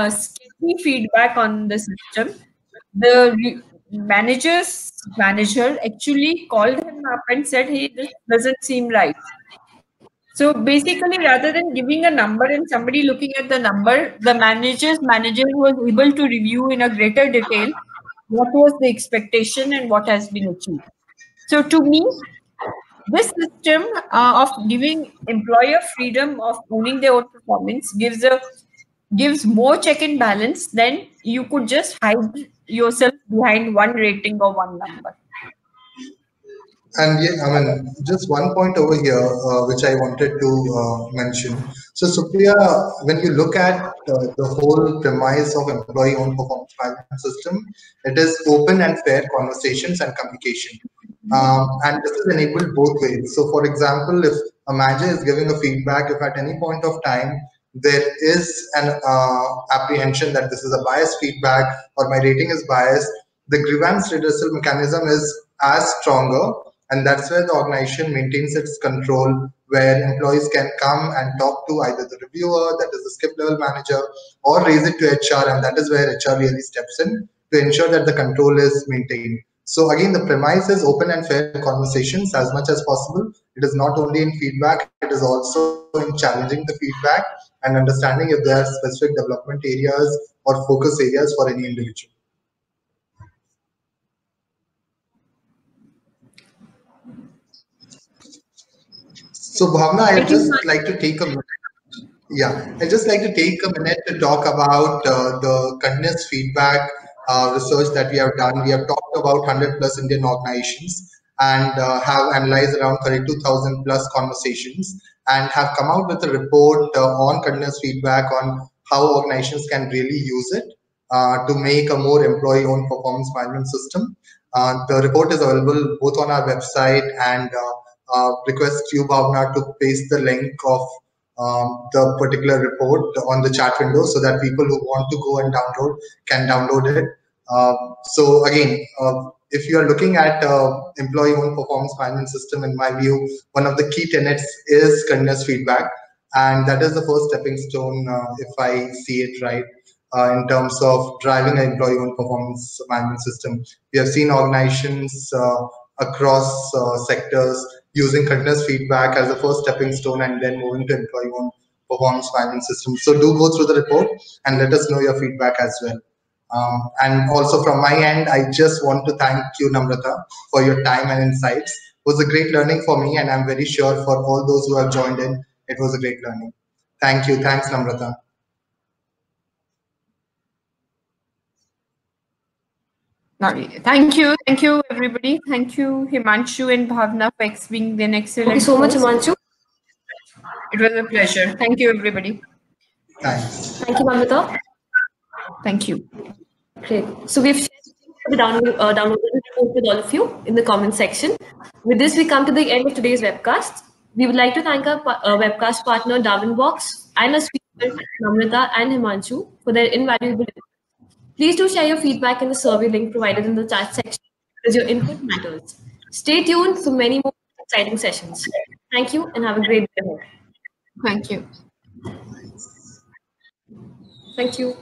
sketchy feedback on the system, the manager's manager actually called him up and said, "Hey, this doesn't seem right." So basically, rather than giving a number and somebody looking at the number, the manager's manager was able to review in a greater detail what was the expectation and what has been achieved. So to me, this system of giving employer freedom of owning their own performance gives more check and balance than you could just hide yourself behind one rating or one number. And yeah, I mean, just one point over here, which I wanted to mention. So, Supriya, when you look at the whole premise of employee-owned performance management system, it is open and fair conversations and communication. And this is enabled both ways. So, for example, if a manager is giving a feedback, if at any point of time there is an apprehension that this is a biased feedback or my rating is biased, the grievance redressal mechanism is as stronger, and that's where the organization maintains its control, where employees can come and talk to either the reviewer, that is the skip level manager, or raise it to HR, and that is where HR really steps in to ensure that the control is maintained. So again, the premise is open and fair conversations as much as possible. It is not only in feedback, it is also in challenging the feedback and understanding if there are specific development areas or focus areas for any individual. So Bhavna, I'd Thank you. just like to take a minute. Yeah, I'd just like to take a minute to talk about the continuous feedback research that we have done. We have talked about 100 plus Indian organizations and have analyzed around 32,000 plus conversations and have come out with a report on continuous feedback on how organizations can really use it to make a more employee-owned performance management system. The report is available both on our website and request you, Bhavna, to paste the link of the particular report on the chat window so that people who want to go and download can download it. So again, if you are looking at employee-owned performance management system, in my view, one of the key tenets is continuous feedback, and that is the first stepping stone, if I see it right, in terms of driving an employee-owned performance management system. We have seen organizations across sectors using continuous feedback as a first stepping stone and then moving to employee-owned performance management system. So do go through the report and let us know your feedback as well. And also from my end, I just want to thank you, Namrata, for your time and insights. It was a great learning for me, and I'm very sure for all those who have joined in, it was a great learning. Thank you. Thanks, Namrata. Thank you, everybody. Thank you, Himanshu and Bhavna, for being an excellent Thank you so much, host. Himanshu. It was a pleasure. Thank you, everybody. Thanks. Thank you, Namrata. Thank you. Great. So we've shared the downloaded report with all of you in the comment section. With this, we come to the end of today's webcast. We would like to thank our webcast partner, Darwinbox, and our speakers, Namrata and Himanshu, for their invaluable input. Please do share your feedback in the survey link provided in the chat section because your input matters. Stay tuned for many more exciting sessions. Thank you and have a great day ahead. Thank you. Thank you.